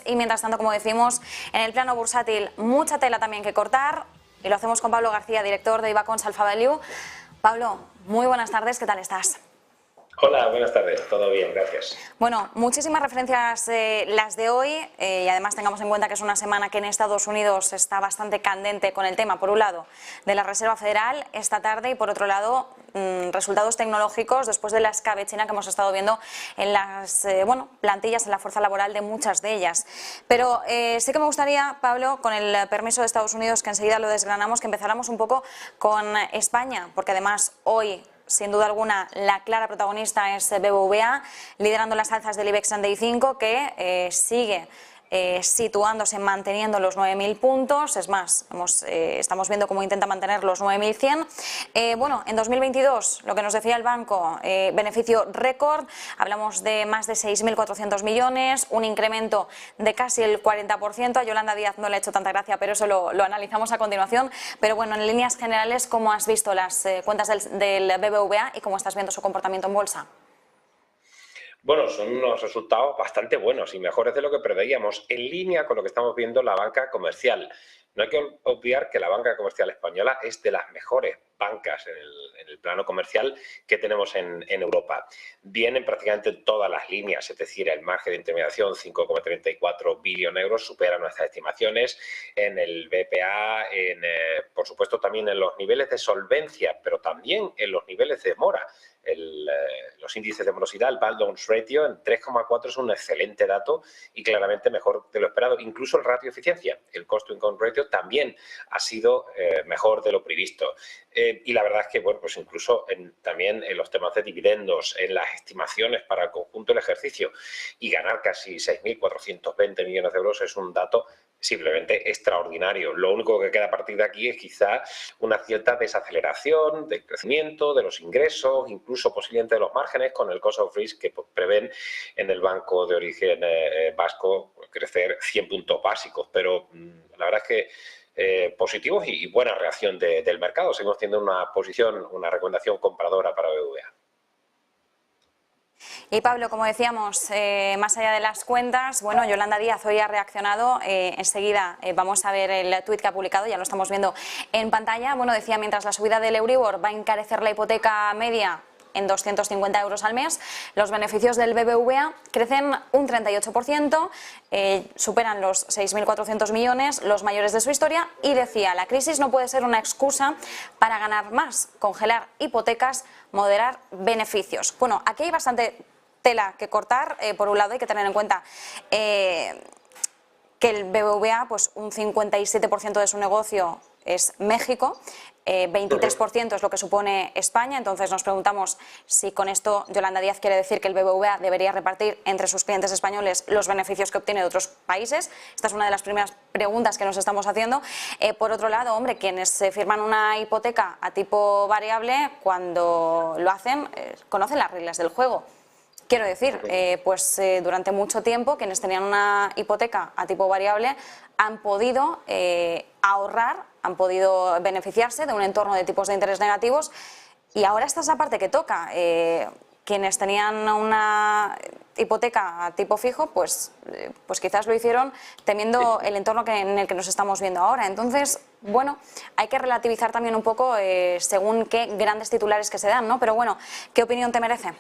Y mientras tanto, como decimos, en el plano bursátil, mucha tela también que cortar. Y lo hacemos con Pablo García, director de Ibacons Alpha Value. Pablo, muy buenas tardes, ¿qué tal estás? Hola, buenas tardes, todo bien, gracias. Bueno, muchísimas referencias las de hoy y además tengamos en cuenta que es una semana que en Estados Unidos está bastante candente con el tema, por un lado, de la Reserva Federal esta tarde y por otro lado, resultados tecnológicos después de la escabechina que hemos estado viendo en las plantillas, en la fuerza laboral de muchas de ellas. Pero sí que me gustaría, Pablo, con el permiso de Estados Unidos, que enseguida lo desgranamos, que empezáramos un poco con España, porque además hoy, sin duda alguna, la clara protagonista es BBVA, liderando las alzas del IBEX 35, que sigue situándose, manteniendo los 9.000 puntos. Es más, estamos viendo cómo intenta mantener los 9.100. Bueno, en 2022, lo que nos decía el banco, beneficio récord, hablamos de más de 6.400 millones, un incremento de casi el 40%. A Yolanda Díaz no le ha hecho tanta gracia, pero eso lo analizamos a continuación. Pero bueno, en líneas generales, ¿cómo has visto las cuentas del BBVA y cómo estás viendo su comportamiento en bolsa? Bueno, son unos resultados bastante buenos y mejores de lo que preveíamos, en línea con lo que estamos viendo en la banca comercial. No hay que obviar que la banca comercial española es de las mejores bancas en el plano comercial que tenemos en Europa. Vienen prácticamente todas las líneas, es decir, el margen de intermediación, 5,34 billones de euros, supera nuestras estimaciones. En el BPA, por supuesto también en los niveles de solvencia, pero también en los niveles de mora. Los índices de morosidad, el balance ratio en 3,4 es un excelente dato y claramente mejor de lo esperado. Incluso el ratio de eficiencia, el cost-to-income ratio, también ha sido mejor de lo previsto. Y la verdad es que, bueno, pues incluso también en los temas de dividendos, en las estimaciones para el conjunto del ejercicio, y ganar casi 6.420 millones de euros es un dato simplemente extraordinario. Lo único que queda a partir de aquí es quizá una cierta desaceleración del crecimiento, de los ingresos, incluso posiblemente de los márgenes, con el cost of risk que prevén en el banco de origen vasco crecer 100 puntos básicos. Pero la verdad es que positivos y buena reacción del mercado. Seguimos teniendo una recomendación compradora para BBVA. Y Pablo, como decíamos, más allá de las cuentas, bueno, Yolanda Díaz hoy ha reaccionado. Enseguida vamos a ver el tuit que ha publicado, ya lo estamos viendo en pantalla. Bueno, decía, mientras la subida del Euribor va a encarecer la hipoteca media en 250 euros al mes, los beneficios del BBVA crecen un 38%, superan los 6.400 millones, los mayores de su historia, y decía, la crisis no puede ser una excusa para ganar más, congelar hipotecas, moderar beneficios. Bueno, aquí hay bastante tela que cortar. Por un lado hay que tener en cuenta que el BBVA, pues un 57% de su negocio es México, 23% es lo que supone España. Entonces nos preguntamos si con esto Yolanda Díaz quiere decir que el BBVA debería repartir entre sus clientes españoles los beneficios que obtiene de otros países. Esta es una de las primeras preguntas que nos estamos haciendo. Por otro lado, hombre, quienes firman una hipoteca a tipo variable, cuando lo hacen, conocen las reglas del juego. Quiero decir, durante mucho tiempo quienes tenían una hipoteca a tipo variable han podido ahorrar, han podido beneficiarse de un entorno de tipos de interés negativos, y ahora esta es la parte que toca. Quienes tenían una hipoteca a tipo fijo, pues quizás lo hicieron temiendo el entorno en el que nos estamos viendo ahora. Entonces, bueno, hay que relativizar también un poco según qué grandes titulares que se dan, ¿no? Pero bueno, ¿qué opinión te merece?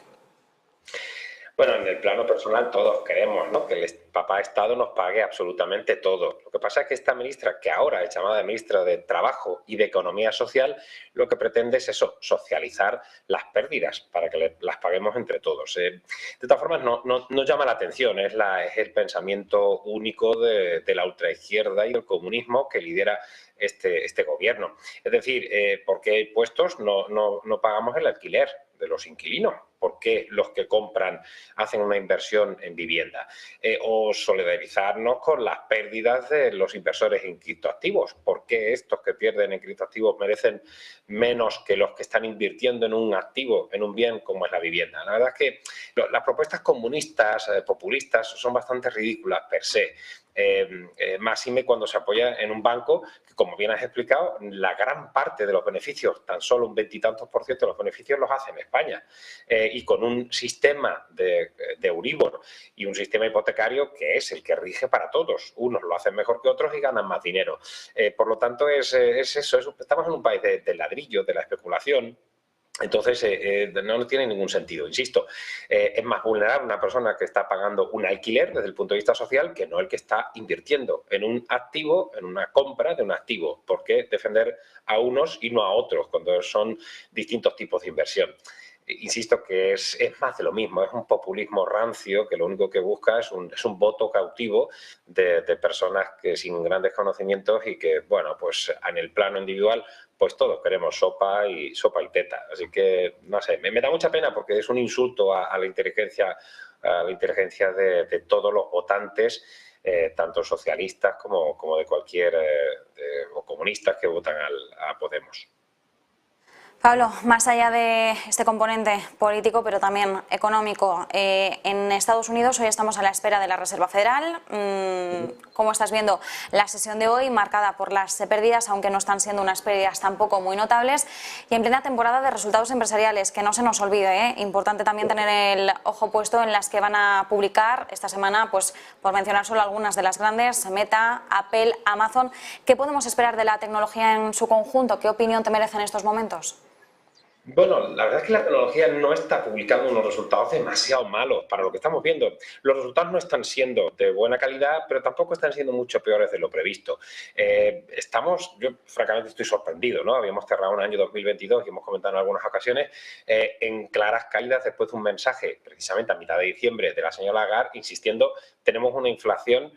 Bueno, en el plano personal todos queremos, ¿no?, que el papá Estado nos pague absolutamente todo. Lo que pasa es que esta ministra, que ahora es llamada ministra de Trabajo y de Economía Social, lo que pretende es eso, socializar las pérdidas para que las paguemos entre todos. De todas formas, no llama la atención, es el pensamiento único de la ultraizquierda y del comunismo que lidera este gobierno. Es decir, ¿por qué impuestos no pagamos el alquiler de los inquilinos? ¿Por qué los que compran hacen una inversión en vivienda? O solidarizarnos con las pérdidas de los inversores en criptoactivos. ¿Por qué estos que pierden en criptoactivos merecen menos que los que están invirtiendo en un activo, en un bien como es la vivienda? La verdad es que las propuestas comunistas, populistas, son bastante ridículas per se. Máxime cuando se apoya en un banco que, como bien has explicado, la gran parte de los beneficios, tan solo un 20 y tantos % de los beneficios los hace en España. y con un sistema de Euribor y un sistema hipotecario que es el que rige para todos. Unos lo hacen mejor que otros y ganan más dinero. Por lo tanto, es eso, estamos en un país del ladrillo, de la especulación. Entonces, no tiene ningún sentido, insisto. Es más vulnerable una persona que está pagando un alquiler desde el punto de vista social que no el que está invirtiendo en un activo, en una compra de un activo. ¿Por qué defender a unos y no a otros cuando son distintos tipos de inversión? Insisto que es más de lo mismo, es un populismo rancio que lo único que busca es un voto cautivo de personas que sin grandes conocimientos y que, bueno, pues en el plano individual, pues todos queremos sopa y teta. Así que, no sé, me da mucha pena porque es un insulto a la inteligencia de todos los votantes, tanto socialistas como de cualquier, o comunistas que votan a Podemos. Pablo, más allá de este componente político, pero también económico, en Estados Unidos hoy estamos a la espera de la Reserva Federal. ¿Cómo estás viendo la sesión de hoy, marcada por las pérdidas, aunque no están siendo unas pérdidas tampoco muy notables, y en plena temporada de resultados empresariales? Que no se nos olvide, importante también tener el ojo puesto en las que van a publicar esta semana, pues por mencionar solo algunas de las grandes: Meta, Apple, Amazon. ¿Qué podemos esperar de la tecnología en su conjunto? ¿Qué opinión te merece en estos momentos? Bueno, la verdad es que la tecnología no está publicando unos resultados demasiado malos para lo que estamos viendo. Los resultados no están siendo de buena calidad, pero tampoco están siendo mucho peores de lo previsto. Yo francamente estoy sorprendido, ¿no? Habíamos cerrado un año 2022 y hemos comentado en algunas ocasiones en claras caídas después de un mensaje, precisamente a mitad de diciembre, de la señora Lagarde, insistiendo: tenemos una inflación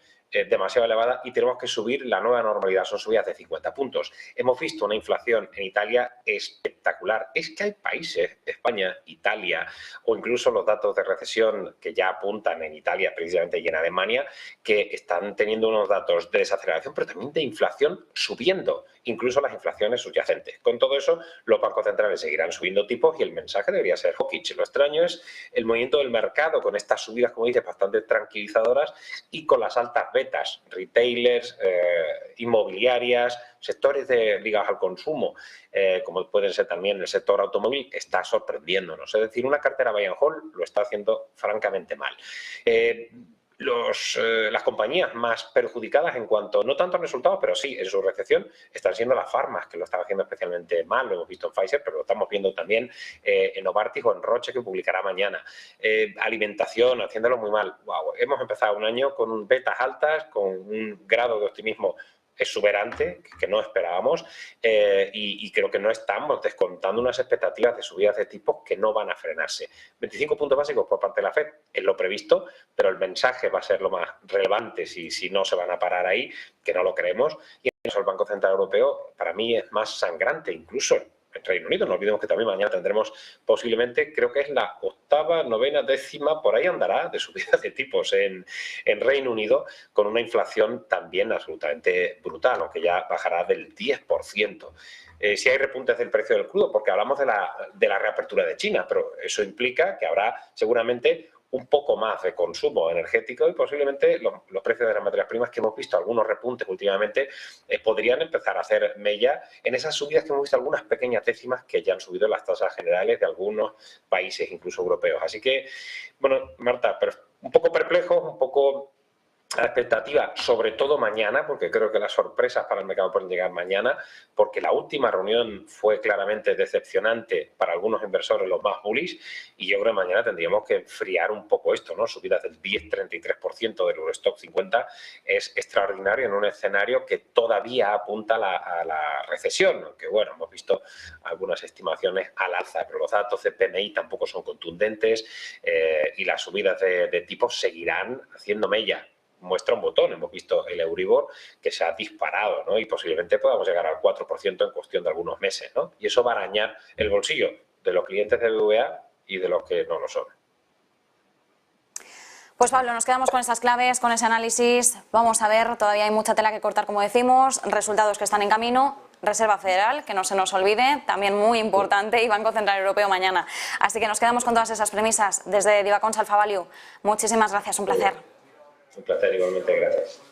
demasiado elevada y tenemos que subir la nueva normalidad. Son subidas de 50 puntos. Hemos visto una inflación en Italia espectacular. Es que hay países, España, Italia, o incluso los datos de recesión que ya apuntan en Italia precisamente y en Alemania, que están teniendo unos datos de desaceleración, pero también de inflación subiendo, incluso las inflaciones subyacentes. Con todo eso, los bancos centrales seguirán subiendo tipos y el mensaje debería ser hawkish. Lo extraño es el movimiento del mercado con estas subidas, como dices, bastante tranquilizadoras, y con las altas betas, retailers, inmobiliarias, sectores ligados al consumo, como pueden ser también el sector automóvil, está sorprendiéndonos. Es decir, una cartera buy and hold lo está haciendo francamente mal. Las compañías más perjudicadas en cuanto, no tanto a resultados, pero sí en su recepción, están siendo las farmas, que lo están haciendo especialmente mal. Lo hemos visto en Pfizer, pero lo estamos viendo también en Novartis o en Roche, que publicará mañana. Alimentación, haciéndolo muy mal. Wow. Hemos empezado un año con betas altas, con un grado de optimismo exuberante que no esperábamos, y creo que no estamos descontando unas expectativas de subidas de tipos que no van a frenarse. 25 puntos básicos por parte de la FED es lo previsto, pero el mensaje va a ser lo más relevante si no se van a parar ahí, que no lo creemos. Y el Banco Central Europeo, para mí, es más sangrante incluso en Reino Unido. No olvidemos que también mañana tendremos posiblemente, creo que es la octava, novena, décima, por ahí andará, de subida de tipos en Reino Unido, con una inflación también absolutamente brutal, aunque ya bajará del 10%. Si hay repuntes del precio del crudo, porque hablamos de la reapertura de China, pero eso implica que habrá seguramente un poco más de consumo energético y posiblemente los precios de las materias primas, que hemos visto algunos repuntes últimamente, podrían empezar a hacer mella en esas subidas que hemos visto, algunas pequeñas décimas que ya han subido las tasas generales de algunos países, incluso europeos. Así que, bueno, Marta, pero un poco perplejo, un poco a la expectativa, sobre todo mañana, porque creo que las sorpresas para el mercado pueden llegar mañana, porque la última reunión fue claramente decepcionante para algunos inversores, los más bullish, y yo creo que mañana tendríamos que enfriar un poco esto, ¿no? Subidas del 10-33% del Eurostock 50 es extraordinario en un escenario que todavía apunta a la recesión, aunque bueno, hemos visto algunas estimaciones al alza, pero los datos de PMI tampoco son contundentes, y las subidas de tipos seguirán haciendo mella. Muestra un botón, hemos visto el Euribor que se ha disparado, ¿no? Y posiblemente podamos llegar al 4% en cuestión de algunos meses, ¿no? Y eso va a arañar el bolsillo de los clientes de BBVA y de los que no lo son. Pues Pablo, nos quedamos con esas claves, con ese análisis. Vamos a ver, todavía hay mucha tela que cortar, como decimos, resultados que están en camino. Reserva Federal, que no se nos olvide, también muy importante, y Banco Central Europeo mañana. Así que nos quedamos con todas esas premisas desde Divacons Alpha Value. Muchísimas gracias, un placer. Un placer, igualmente, gracias.